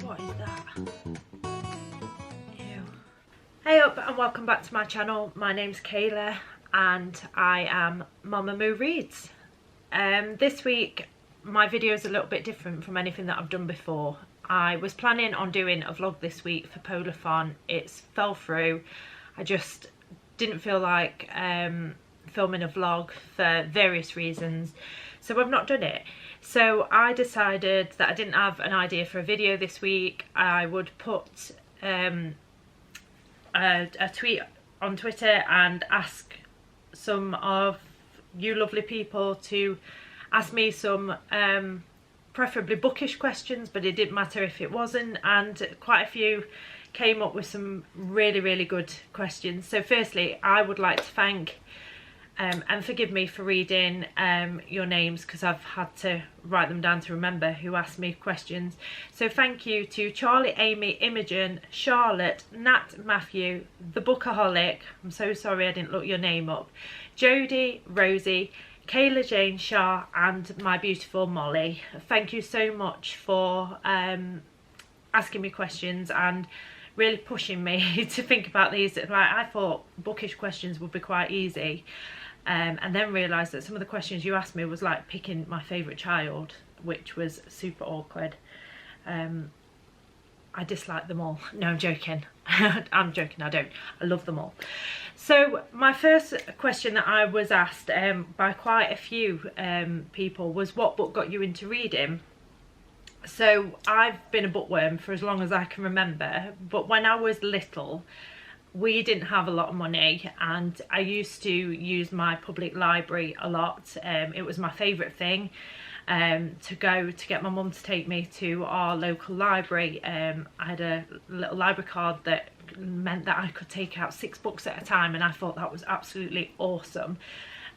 What is that? Ew. Hey up and welcome back to my channel. My name's Kayla and I am Mama Moo Reads. This week my video is a little bit different from anything that I've done before. I was planning on doing a vlog this week for Polathon. It's fell through. I just didn't feel like filming a vlog for various reasons, so I've not done it. So I decided that I didn't have an idea for a video this week. I would put a tweet on Twitter and ask some of you lovely people to ask me some preferably bookish questions, but it didn't matter if it wasn't, and quite a few came up with some really good questions. So firstly, I would like to thank and forgive me for reading your names, because I've had to write them down to remember who asked me questions. So thank you to Charlie, Amy, Imogen, Charlotte, Nat, Matthew, the Bookaholic, I'm so sorry I didn't look your name up, Jodie, Rosie, Kayla, Jane, Shah, and my beautiful Molly. Thank you so much for asking me questions and really pushing me to think about these. Like, I thought bookish questions would be quite easy, and then realised that some of the questions you asked me was like picking my favourite child, which was super awkward. I dislike them all. No, I'm joking. I'm joking, I don't. I love them all. So my first question that I was asked by quite a few people was, what book got you into reading? So I've been a bookworm for as long as I can remember, but when I was little we didn't have a lot of money, and I used to use my public library a lot. It was my favourite thing to go to get my mum to take me to our local library. I had a little library card that meant that I could take out 6 books at a time, and I thought that was absolutely awesome.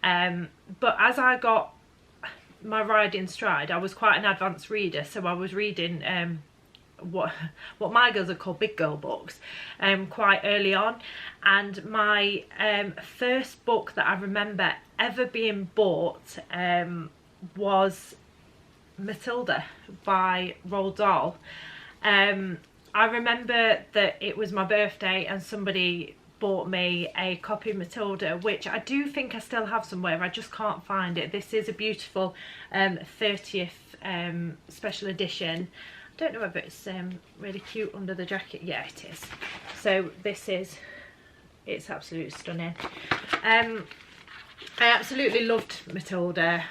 But as I got my riding stride, I was quite an advanced reader, so I was reading what my girls are called big girl books quite early on. And my first book that I remember ever being bought was Matilda by Roald Dahl. I remember that it was my birthday and somebody bought me a copy of Matilda, which I do think I still have somewhere. I just can't find it. This is a beautiful 30th special edition. I don't know whether it's really cute under the jacket. Yeah, it is. So this is, it's absolutely stunning. I absolutely loved Matilda.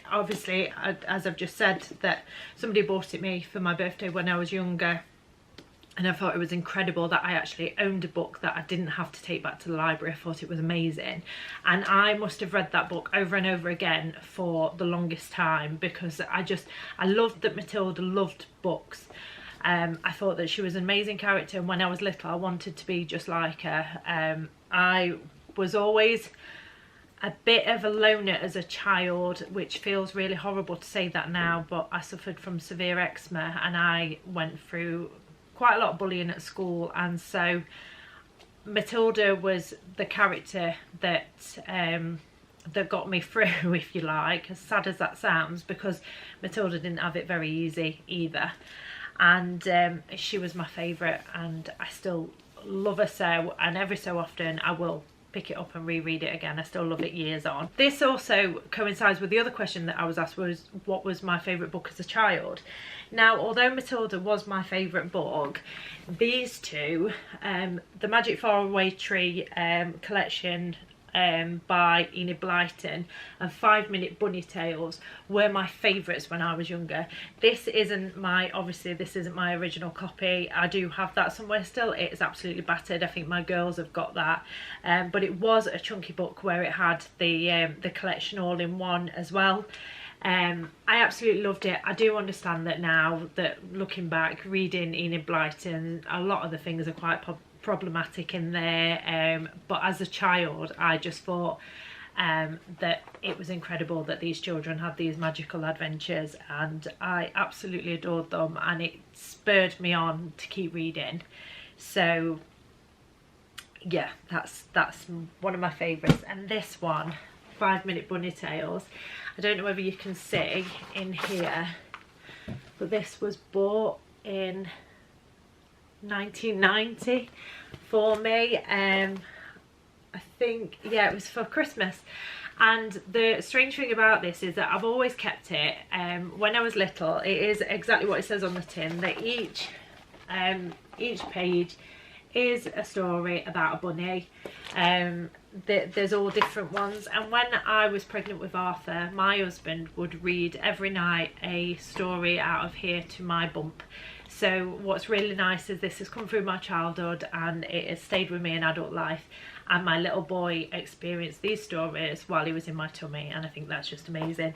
Obviously, as I've just said, that somebody bought it me for my birthday when I was younger, and I thought it was incredible that I actually owned a book that I didn't have to take back to the library. I thought it was amazing, and I must have read that book over and over again for the longest time, because I loved that Matilda loved books. I thought that she was an amazing character, and when I was little I wanted to be just like her. I was always a bit of a loner as a child, which feels really horrible to say that now, but I suffered from severe eczema and I went through quite a lot of bullying at school, and so Matilda was the character that that got me through, if you like, as sad as that sounds, because Matilda didn't have it very easy either. And she was my favourite, and I still love her so, and every so often I will pick it up and reread it again. I still love it years on. This also coincides with the other question that I was asked, was what was my favourite book as a child. Now, although Matilda was my favourite book, these two, the Magic Faraway Tree collection by Enid Blyton and 5 Minute Bunny Tales were my favourites when I was younger. This isn't my original copy. I do have that somewhere still. It's absolutely battered. I think my girls have got that, but it was a chunky book where it had the collection all in one as well. I absolutely loved it. I do understand that now, that looking back, reading Enid Blyton, a lot of the things are quite problematic in there, but as a child I just thought that it was incredible that these children had these magical adventures, and I absolutely adored them, and it spurred me on to keep reading. So yeah, that's one of my favourites. And this one, 5 Minute Bunny Tales, I don't know whether you can see in here, but this was bought in 1990 for me. I think, yeah, it was for Christmas. And the strange thing about this is that I've always kept it. When I was little, it is exactly what it says on the tin, that each page is a story about a bunny. There's all different ones, and when I was pregnant with Arthur, my husband would read every night a story out of here to my bump. So what's really nice is this has come through my childhood and it has stayed with me in adult life, and my little boy experienced these stories while he was in my tummy, and I think that's just amazing.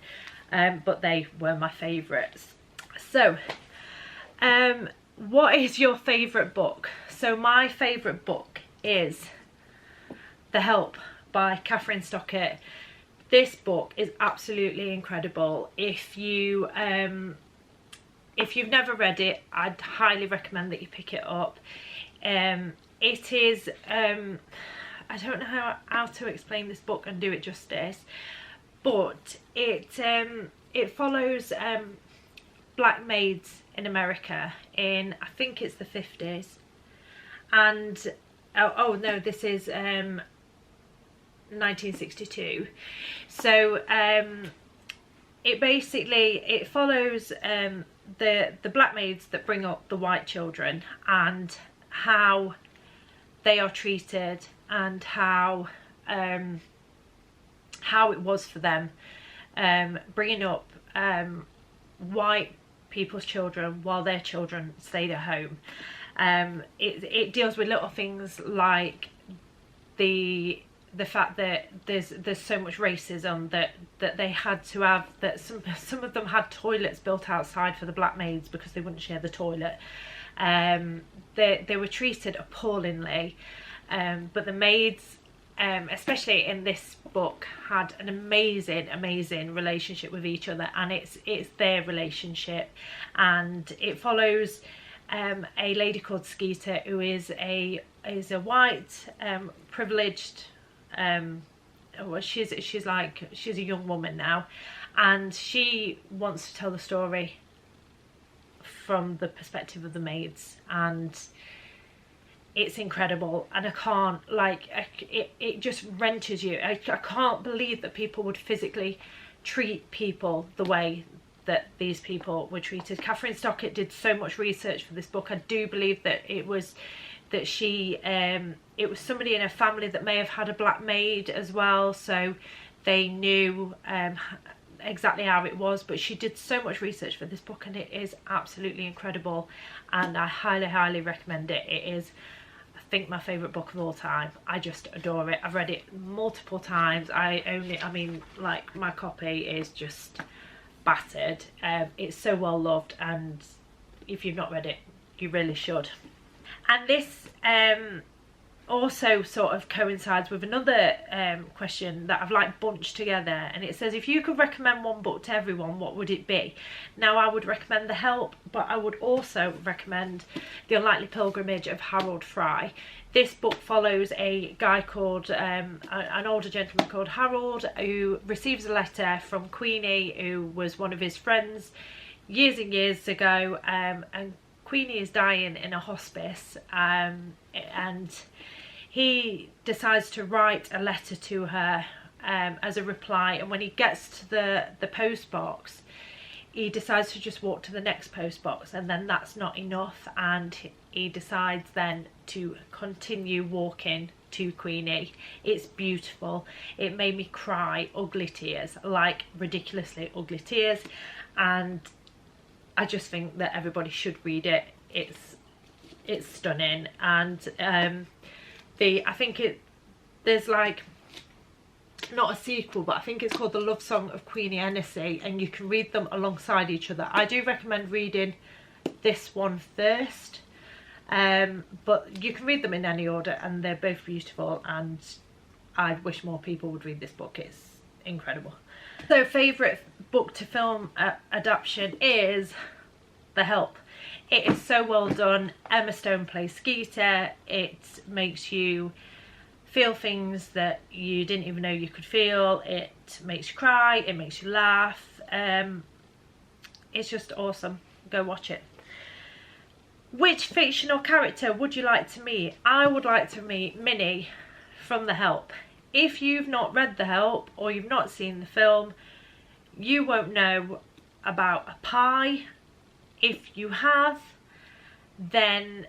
But they were my favourites. So what is your favourite book? So my favourite book is The Help by Catherine Stockett. This book is absolutely incredible. If you've never read it, I'd highly recommend that you pick it up. It is I don't know how to explain this book and do it justice, but it follows black maids in America in, I think it's the 50s, and oh no, this is 1962. So it follows the black maids that bring up the white children and how they are treated, and how it was for them bringing up white people's children while their children stayed at home. It deals with little things like the fact that there's so much racism that they had to have, that some of them had toilets built outside for the black maids because they wouldn't share the toilet. They were treated appallingly, but the maids, especially in this book, had an amazing relationship with each other, and it's their relationship, and it follows a lady called Skeeter, who is a white privileged, well, she's a young woman now, and she wants to tell the story from the perspective of the maids, and it's incredible. And I can't, like, it just wrenches you. I can't believe that people would physically treat people the way that these people were treated. Catherine Stockett did so much research for this book. I do believe that it was somebody in her family that may have had a black maid as well, so they knew exactly how it was. But she did so much research for this book, and it is absolutely incredible, and I highly recommend it. It is, I think, my favourite book of all time. I just adore it. I've read it multiple times. I mean, like, my copy is just battered. It's so well loved, and if you've not read it, you really should. And this also sort of coincides with another question that I've like bunched together, and it says, if you could recommend one book to everyone, what would it be? Now, I would recommend The Help, but I would also recommend The Unlikely Pilgrimage of Harold Fry. This book follows a guy called an older gentleman called Harold, who receives a letter from Queenie, who was one of his friends years and years ago, and Queenie is dying in a hospice, and he decides to write a letter to her as a reply. And when he gets to the post box, he decides to just walk to the next post box, and then that's not enough, and he decides then to continue walking to Queenie. It's beautiful. It made me cry ugly tears, like ridiculously ugly tears, and I just think that everybody should read it. It's stunning, and I think there's like not a sequel, but I think it's called The Love Song of Queenie Hennessy, and you can read them alongside each other. I do recommend reading this one first, but you can read them in any order, and they're both beautiful, and I wish more people would read this book. It's incredible. So favourite book to film adaptation is The Help. It is so well done. Emma Stone plays Skeeter. It makes you feel things that you didn't even know you could feel. It makes you cry. It makes you laugh. It's just awesome. Go watch it. Which fictional character would you like to meet? I would like to meet Minnie from The Help. If you've not read The Help or you've not seen the film, you won't know about a pie. If you have, then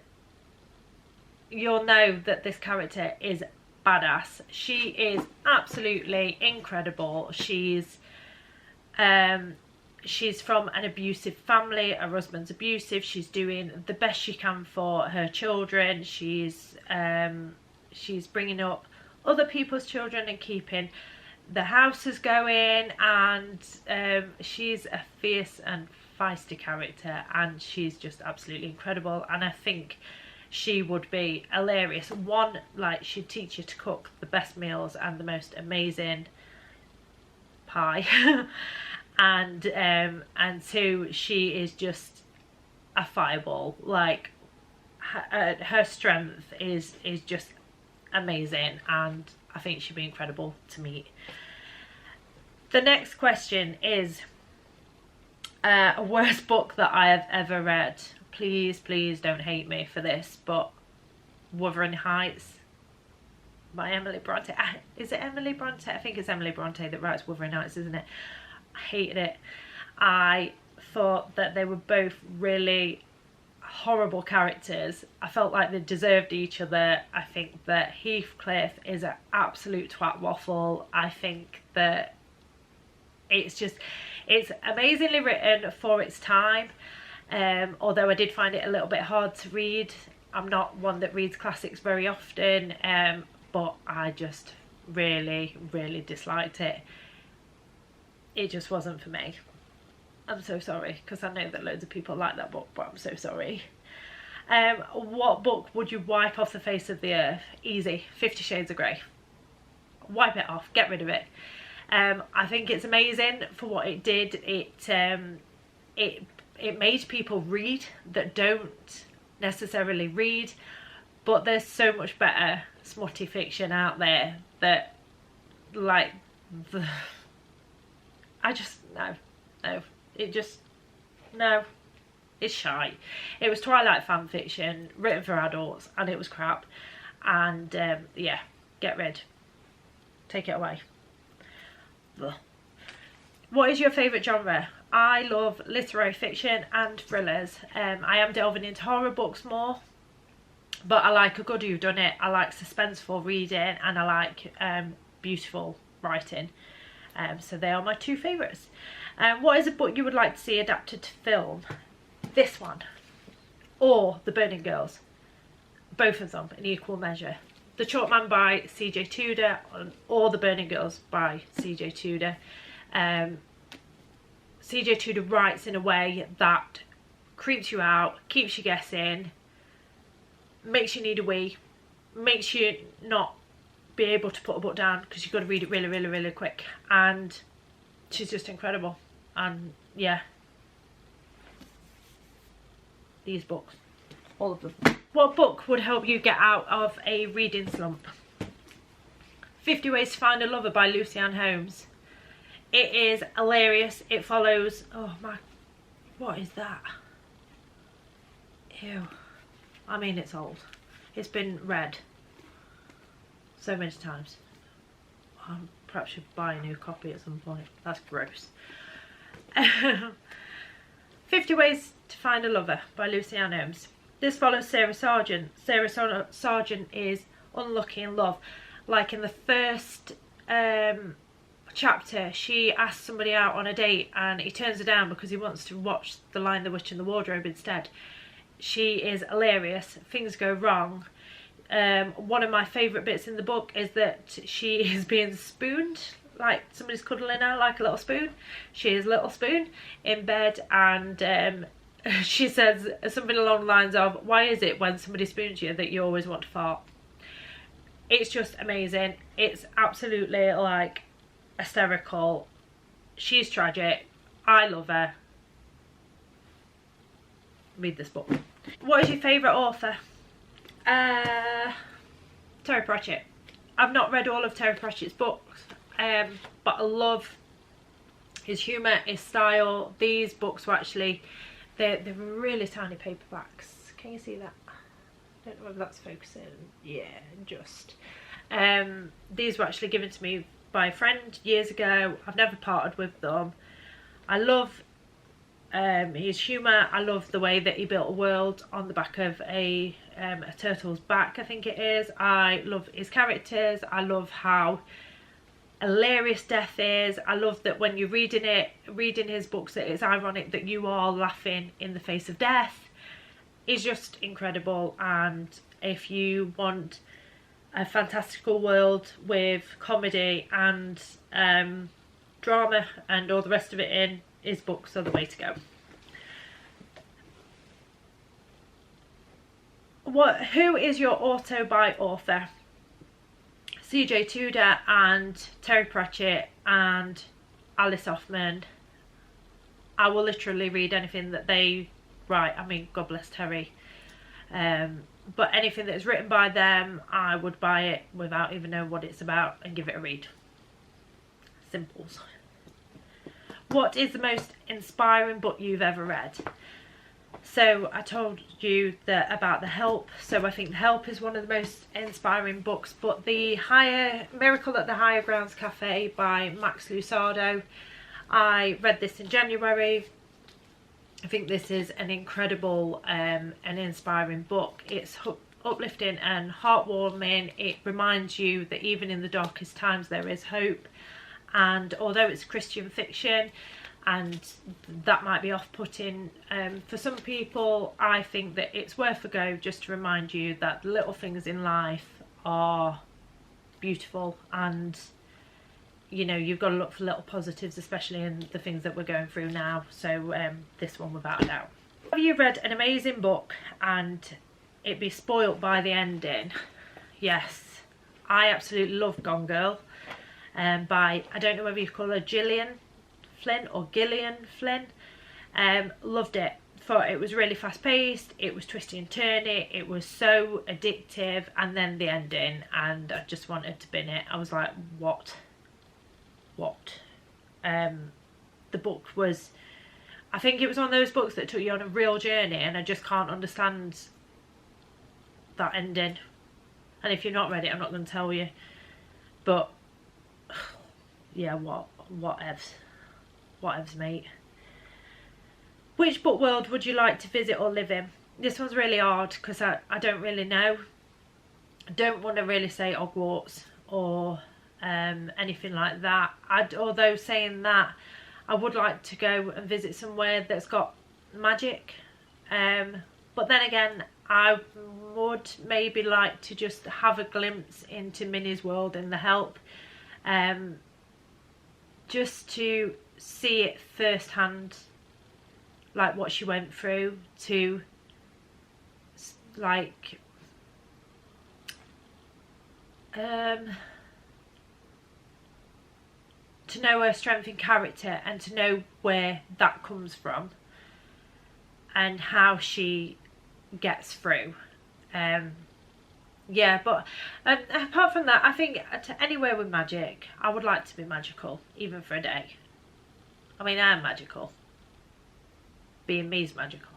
you'll know that this character is badass. She is absolutely incredible. She's from an abusive family. Her husband's abusive. She's doing the best she can for her children. She's bringing up other people's children and keeping the houses going, and she's a fierce and feisty character, and she's just absolutely incredible. And I think she would be hilarious. One, like, she'd teach you to cook the best meals and the most amazing pie. and two, she is just a fireball. Like, her strength is just amazing, and I think she'd be incredible to meet. The next question is a worst book that I have ever read. Please, please don't hate me for this, but Wuthering Heights by Emily Bronte. Is it Emily Bronte? I think it's Emily Bronte that writes Wuthering Heights, isn't it? I hated it. I thought that they were both really horrible characters. I felt like they deserved each other. I think that Heathcliff is an absolute twat waffle. I think that it's amazingly written for its time. Although I did find it a little bit hard to read. I'm not one that reads classics very often, but I just really, really disliked it. It just wasn't for me. I'm so sorry, because I know that loads of people like that book, but I'm so sorry. What book would you wipe off the face of the earth? Easy. 50 Shades of Grey. Wipe it off. Get rid of it. I think it's amazing for what it did. It made people read that don't necessarily read, but there's so much better smutty fiction out there that, like, it's shy. It was Twilight fan fiction written for adults, and it was crap. And yeah, get rid. Take it away. Ugh. What is your favourite genre? I love literary fiction and thrillers. I am delving into horror books more, but I like a good whodunit. I like suspenseful reading, and I like beautiful writing. So they are my two favourites. What is a book you would like to see adapted to film? This one, or The Burning Girls. Both of them in equal measure. The Chalk Man by C.J. Tudor, or The Burning Girls by C.J. Tudor. C.J. Tudor writes in a way that creeps you out, keeps you guessing, makes you need a wee, makes you not be able to put a book down because you've got to read it really, really, really quick. And she's just incredible. And yeah, these books, all of them. What book would help you get out of a reading slump? 50 Ways to Find a Lover by Lucy-Anne Holmes. It is hilarious. It follows, oh my, what is that? Ew. I mean, it's old. It's been read so many times. I perhaps should buy a new copy at some point. That's gross. 50 Ways to Find a Lover by Lucy-Anne Holmes. This follows Sarah Sargent. Sarah Sargent is unlucky in love. Like in the first chapter, she asks somebody out on a date and he turns her down because he wants to watch The Lion, the Witch and the Wardrobe instead. She is hilarious. Things go wrong. One of my favourite bits in the book is that she is being spooned, like somebody's cuddling her like a little spoon. She is Little Spoon in bed, and she says something along the lines of, why is it when somebody spoons you that you always want to fart? It's just amazing. It's absolutely, like, hysterical. She's tragic. I love her. Read this book. What is your favourite author? Terry Pratchett. I've not read all of Terry Pratchett's books, but I love his humour, his style. These books were actually, they're really tiny paperbacks Can you see that? I don't know if that's focusing. Yeah, just. These were actually given to me by a friend years ago. I've never parted with them. I love his humour. I love the way that he built a world on the back of a turtle's back, I think it is. I love his characters. I love how hilarious death is. I love that when you're reading his books, that it's ironic that you are laughing in the face of death. It's just incredible. And if you want a fantastical world with comedy and drama and all the rest of it in, his books are the way to go. Who is your auto-buy author? CJ Tudor and Terry Pratchett and Alice Hoffman. I will literally read anything that they write. I mean, God bless Terry. But anything that is written by them, I would buy it without even knowing what it's about and give it a read. Simples. What is the most inspiring book you've ever read? So I told you that about The Help. So I think The Help is one of the most inspiring books. But the Miracle at the Higher Grounds Cafe by Max Lucado. I read this in January. I think this is an incredible and inspiring book. It's uplifting and heartwarming. It reminds you that even in the darkest times there is hope. And although it's Christian fiction and that might be off-putting for some people, I think that it's worth a go just to remind you that the little things in life are beautiful, and you know, you've got to look for little positives, especially in the things that we're going through now. So this one without a doubt. Have you read an amazing book and it be spoilt by the ending? Yes, I absolutely love Gone Girl. By, I don't know whether you call her Gillian Flynn or Gillian Flynn. Loved it. Thought it was really fast paced, it was twisty and turny, it was so addictive, and then the ending, and I just wanted to bin it. I was like, what? The book was, I think it was one of those books that took you on a real journey, and I just can't understand that ending. And if you've not read it, I'm not going to tell you, but yeah, whatevs, mate. Which book world would you like to visit or live in? This one's really hard because I don't really know. I don't want to really say Hogwarts or anything like that. Although saying that, I would like to go and visit somewhere that's got magic. But then again, I would maybe like to just have a glimpse into Minnie's world in The Help. Just to see it firsthand, like what she went through, to like to know her strength in character and to know where that comes from and how she gets through. Yeah, but apart from that, I think to anywhere with magic, I would like to be magical, even for a day. I mean, I am magical. Being me is magical.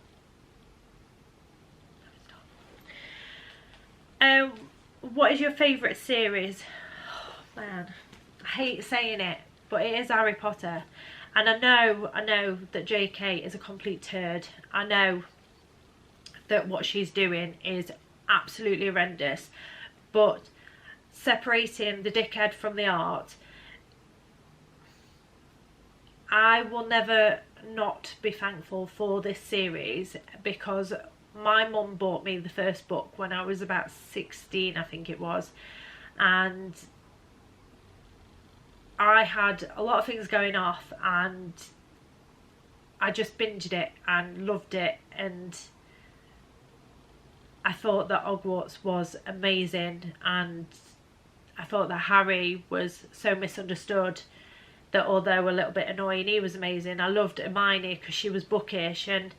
What is your favourite series? Oh, man, I hate saying it, but it is Harry Potter. And I know that JK is a complete turd. I know that what she's doing is absolutely horrendous, but separating the dickhead from the art, I will never not be thankful for this series, because my mum bought me the first book when I was about 16, I think it was, and I had a lot of things going off and I just binged it and loved it, and I thought that Hogwarts was amazing, and I thought that Harry was so misunderstood, that although a little bit annoying, he was amazing. I loved Hermione because she was bookish, and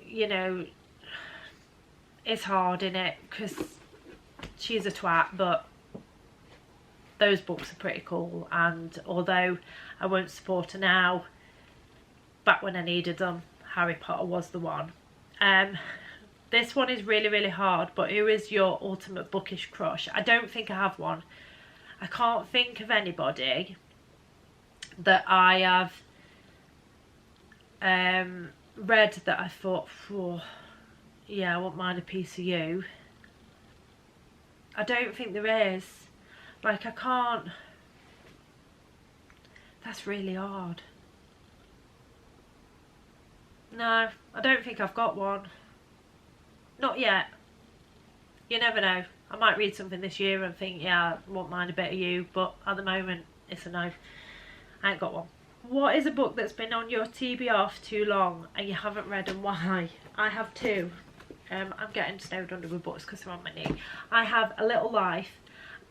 you know, it's hard, innit, because she's a twat, but those books are pretty cool. And although I won't support her now, back when I needed them, Harry Potter was the one. This one is really, really hard, but who is your ultimate bookish crush? I don't think I have one. I can't think of anybody that I have read that I thought, oh, yeah, I wouldn't mind a piece of you. I don't think there is. Like, I can't. That's really hard. No, I don't think I've got one. Not yet. You never know. I might read something this year and think, yeah, I won't mind a bit of you, but at the moment, it's a no. I ain't got one. What is a book that's been on your TBR for too long and you haven't read, and why? I have two. I'm getting snowed under with books because they're on my knee. I have A Little Life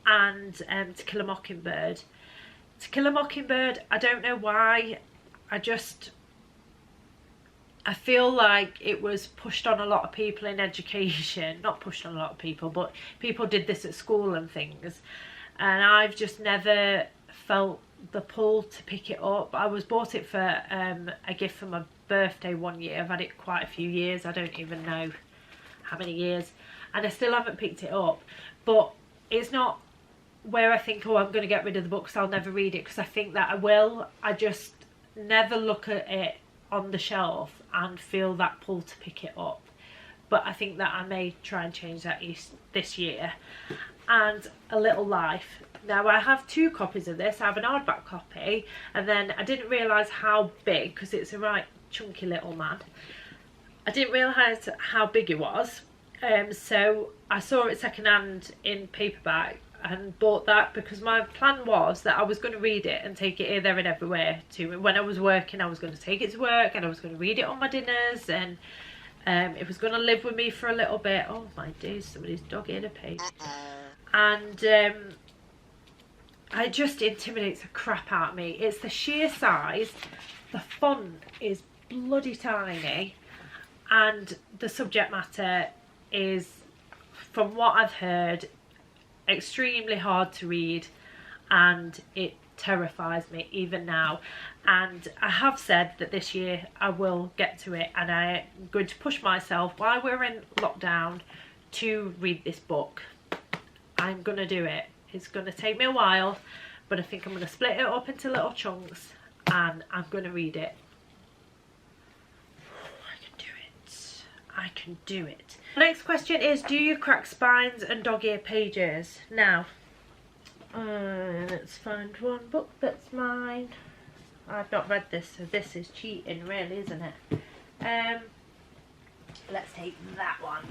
and To Kill a Mockingbird. To Kill a Mockingbird, I don't know why. I feel like it was pushed on a lot of people in education. Not pushed on a lot of people, but people did this at school and things. And I've just never felt the pull to pick it up. I was bought it for a gift for my birthday one year. I've had it quite a few years. I don't even know how many years. And I still haven't picked it up. But it's not where I think, oh, I'm going to get rid of the books, I'll never read it, because I think that I will. I just never look at it on the shelf and feel that pull to pick it up. But I think that I may try and change that this year. And A Little Life. Now, I have two copies of this. I have an hardback copy, and then I didn't realise how big, because it's a right chunky little man. I didn't realise how big it was. So I saw it secondhand in paperback and bought that, because my plan was that I was going to read it and take it here, there and everywhere to when I was working. I was going to take it to work and I was going to read it on my dinners, and it was going to live with me for a little bit. Oh my days, somebody's dog ate a page. And it just intimidates the crap out of me. It's the sheer size, the font is bloody tiny, and the subject matter is, from what I've heard, extremely hard to read, and it terrifies me even now. And I have said that this year I will get to it, and I'm going to push myself while we're in lockdown to read this book. I'm going to do it. It's going to take me a while, but I think I'm going to split it up into little chunks and I'm going to read it. I can do it. I can do it. Next question is, do you crack spines and dog ear pages? Now, let's find one book that's mine. I've not read this, so this is cheating really, isn't it? Let's take that one.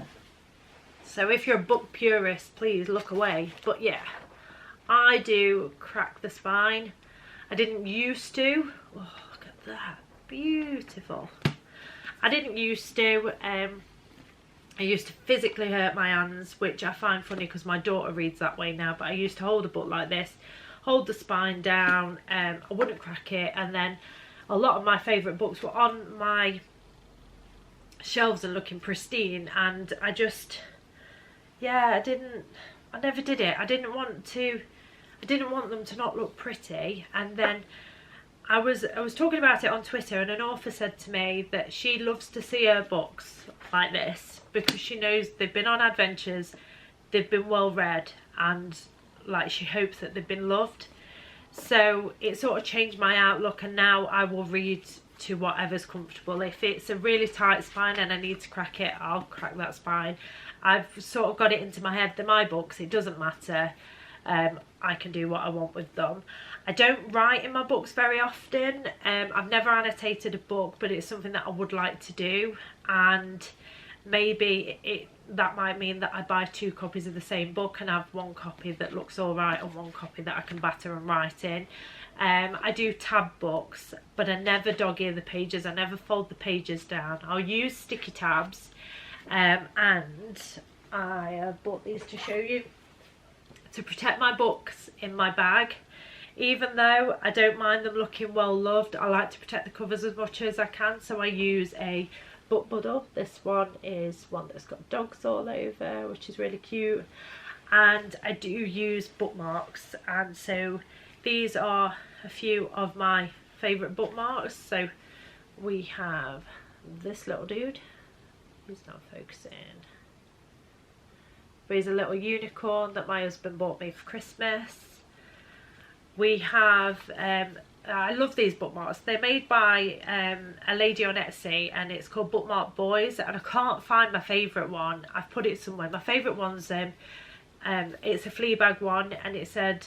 So if you're a book purist, please look away. But yeah, I do crack the spine. I didn't used to. Oh, look at that. Beautiful. I didn't used to. I used to physically hurt my hands, which I find funny because my daughter reads that way now. But I used to hold a book like this, hold the spine down. I wouldn't crack it. And then a lot of my favourite books were on my shelves and looking pristine. And I just... yeah, I never did it. I didn't want them to not look pretty. And then I was talking about it on Twitter, and an author said to me that she loves to see her books like this because she knows they've been on adventures, they've been well read, and like she hopes that they've been loved. So it sort of changed my outlook, and now I will read to whatever's comfortable. If it's a really tight spine and I need to crack it, I'll crack that spine. I've sort of got it into my head that my books, it doesn't matter. I can do what I want with them. I don't write in my books very often. I've never annotated a book, but it's something that I would like to do. And maybe that might mean that I buy 2 copies of the same book and have one copy that looks all right and one copy that I can batter and write in. I do tab books, but I never dog ear the pages. I never fold the pages down. I'll use sticky tabs. And I bought these to show you, to protect my books in my bag. Even though I don't mind them looking well loved, I like to protect the covers as much as I can, so I use a book muddle. This one is one that's got dogs all over, which is really cute. And I do use bookmarks, and so these are a few of my favourite bookmarks. So we have this little dude. He's not focusing. But he's a little unicorn that my husband bought me for Christmas. We have, I love these bookmarks. They're made by a lady on Etsy, and it's called Bookmark Boys, and I can't find my favourite one. I've put it somewhere. My favourite one's, it's a Fleabag one, and it said,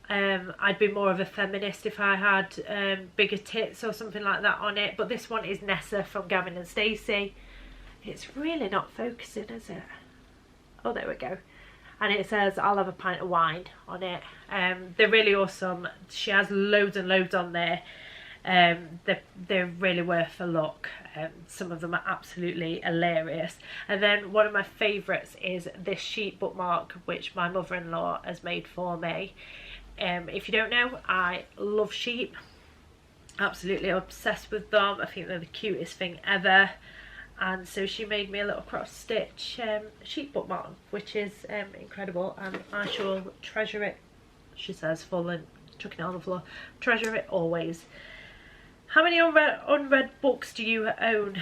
I'd be more of a feminist if I had bigger tits or something like that on it. But this one is Nessa from Gavin and Stacey. It's really not focusing, is it? Oh, there we go. And it says, I'll have a pint of wine on it. They're really awesome. She has loads and loads on there. They're really worth a look. Some of them are absolutely hilarious. And then one of my favourites is this sheep bookmark, which my mother-in-law has made for me. If you don't know, I love sheep. Absolutely obsessed with them. I think they're the cutest thing ever. And so she made me a little cross stitch sheep bookmark, which is incredible, and I shall treasure it. She says, full and chucking it on the floor. Treasure it always. How many unread books do you own?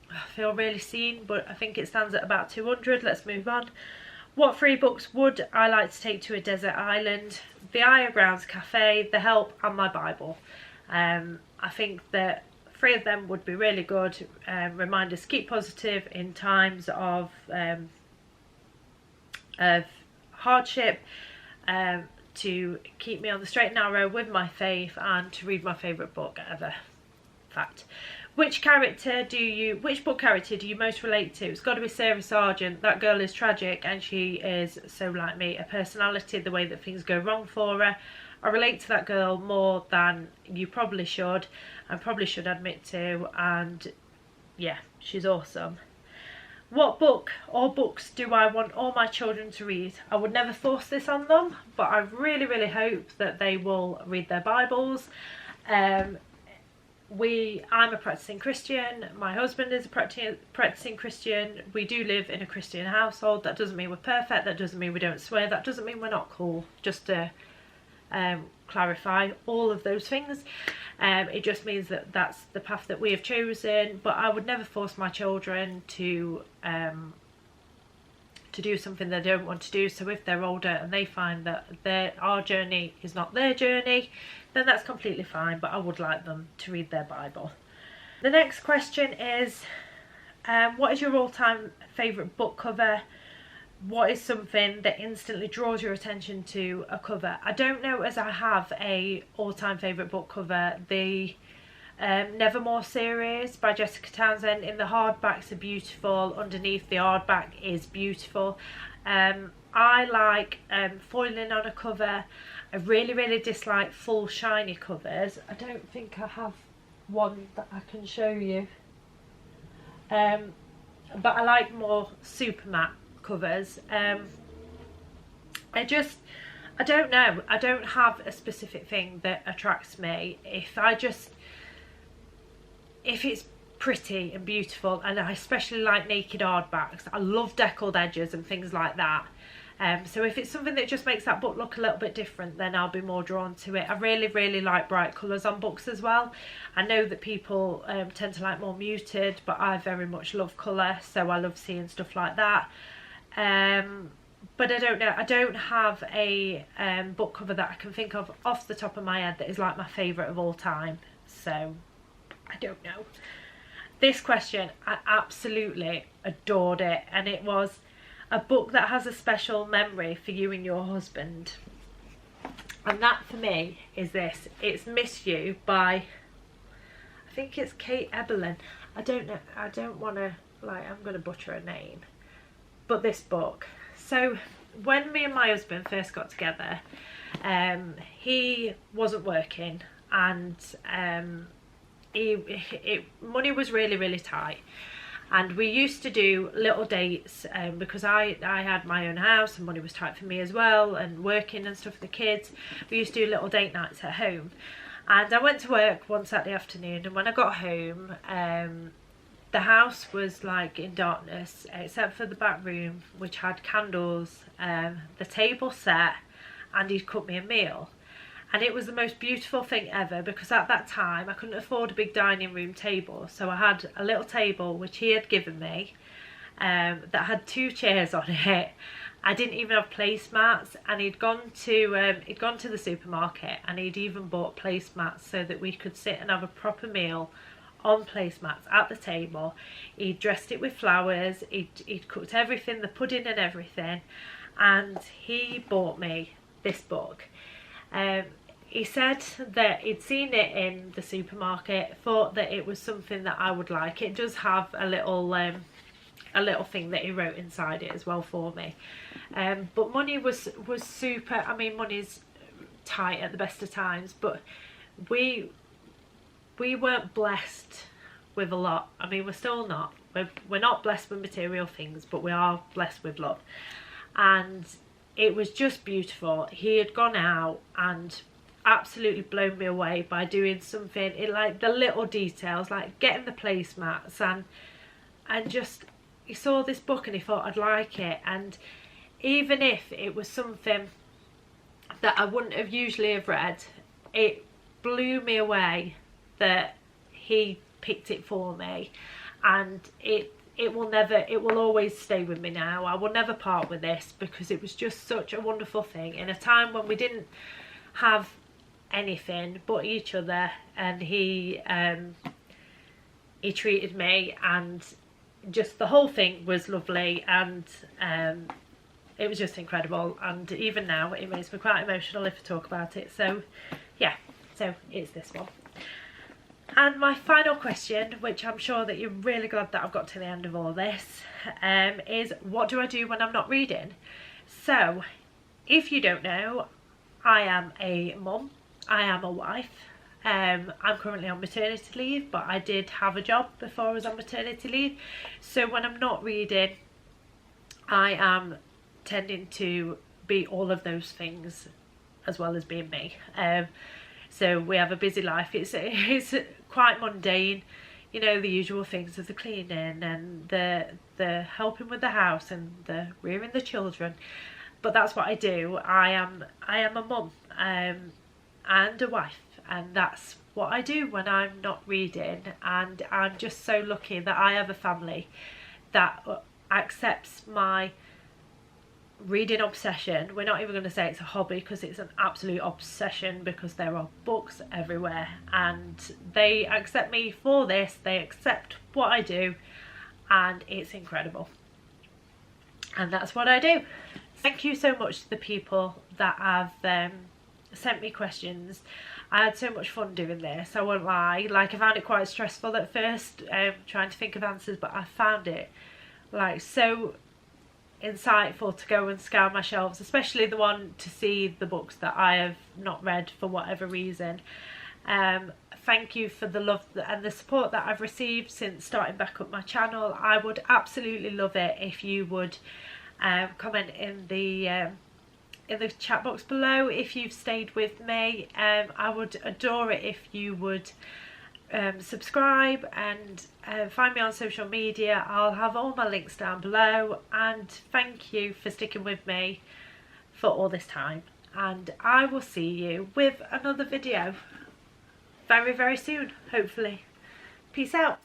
I feel really seen, but I think it stands at about 200. Let's move on. What 3 books would I like to take to a desert island? The Higher Grounds Cafe, The Help, and my Bible. I think that 3 of them would be really good. Reminders to keep positive in times of hardship, to keep me on the straight and narrow with my faith, and to read my favourite book ever. Fact. Which book character do you most relate to? It's got to be Sarah Sargent. That girl is tragic, and she is so like me. A personality, the way that things go wrong for her. I relate to that girl more than you probably should, and probably should admit to, and yeah, she's awesome. What book or books do I want all my children to read? I would never force this on them, but I really, really hope that they will read their Bibles. I'm a practicing Christian, my husband is a practicing Christian, we do live in a Christian household. That doesn't mean we're perfect, that doesn't mean we don't swear, that doesn't mean we're not cool, just to clarify all of those things. It just means that that's the path that we have chosen, but I would never force my children to do something they don't want to do. So if they're older and they find that our journey is not their journey, then that's completely fine, but I would like them to read their Bible. The next question is, what is your all-time favourite book cover? What is something that instantly draws your attention to a cover? I don't know as I have a all-time favourite book cover. The Nevermore series by Jessica Townsend, in the hardbacks are beautiful, underneath the hardback is beautiful. I like foiling on a cover. I really, really dislike full shiny covers. I don't think I have one that I can show you. But I like more super matte covers. I don't know. I don't have a specific thing that attracts me. If it's pretty and beautiful, and I especially like naked hardbacks. I love deckled edges and things like that. So if it's something that just makes that book look a little bit different, then I'll be more drawn to it. I really, really like bright colours on books as well. I know that people tend to like more muted, but I very much love colour, so I love seeing stuff like that. But I don't know, I don't have a book cover that I can think of off the top of my head that is like my favourite of all time, so I don't know. This question, I absolutely adored it, and it was a book that has a special memory for you and your husband. And that for me is this. It's Miss You by, I think it's Kate Eberlin. I don't know, I don't want to, I'm going to butcher her name. But this book. So when me and my husband first got together, he wasn't working, and money was really, really tight. And we used to do little dates, because I had my own house and money was tight for me as well, and working and stuff for the kids. We used to do little date nights at home. And I went to work one Saturday afternoon, and when I got home, the house was like in darkness except for the back room, which had candles, the table set, and he'd cooked me a meal. And it was the most beautiful thing ever, because at that time I couldn't afford a big dining room table, so I had a little table which he had given me that had 2 chairs on it. I didn't even have placemats, and he'd gone to the supermarket and he'd even bought placemats so that we could sit and have a proper meal on placemats at the table. He dressed it with flowers, he'd cooked everything, the pudding and everything, and he bought me this book. He said that he'd seen it in the supermarket, thought that it was something that I would like. It does have a little thing that he wrote inside it as well for me. But money was super. I mean, money's tight at the best of times, but we weren't blessed with a lot. I mean, we're still not. We're not blessed with material things, but we are blessed with love. And it was just beautiful. He had gone out and absolutely blown me away by doing something in like the little details, like getting the placemats, and just, he saw this book and he thought I'd like it. And even if it was something that I wouldn't have usually have read, it blew me away that he picked it for me. And it will always stay with me now. I will never part with this, because it was just such a wonderful thing in a time when we didn't have anything but each other, and he treated me, and just the whole thing was lovely, and it was just incredible. And even now it makes me quite emotional if I talk about it. So yeah, so it's this one. And my final question, which I'm sure that you're really glad that I've got to the end of all this, is what do I do when I'm not reading? So if you don't know, I am a mum, I am a wife. I'm currently on maternity leave, but I did have a job before I was on maternity leave. So when I'm not reading, I am tending to be all of those things as well as being me. So we have a busy life. It's quite mundane, you know, the usual things of the cleaning and the helping with the house and the rearing the children. But that's what I do. I am a mum and a wife, and that's what I do when I'm not reading. And I'm just so lucky that I have a family that accepts my reading obsession. We're not even going to say it's a hobby, because it's an absolute obsession, because there are books everywhere, and they accept me for this. They accept what I do, and it's incredible. And that's what I do. Thank you so much to the people that have sent me questions. I had so much fun doing this, I won't lie. Like, I found it quite stressful at first, trying to think of answers, but I found it like so insightful to go and scour my shelves, especially the one to see the books that I have not read for whatever reason. Thank you for the love and the support that I've received since starting back up my channel. I would absolutely love it if you would comment in the chat box below if you've stayed with me. I would adore it if you would subscribe and find me on social media. I'll have all my links down below, and thank you for sticking with me for all this time, and I will see you with another video very, very soon, hopefully. Peace out.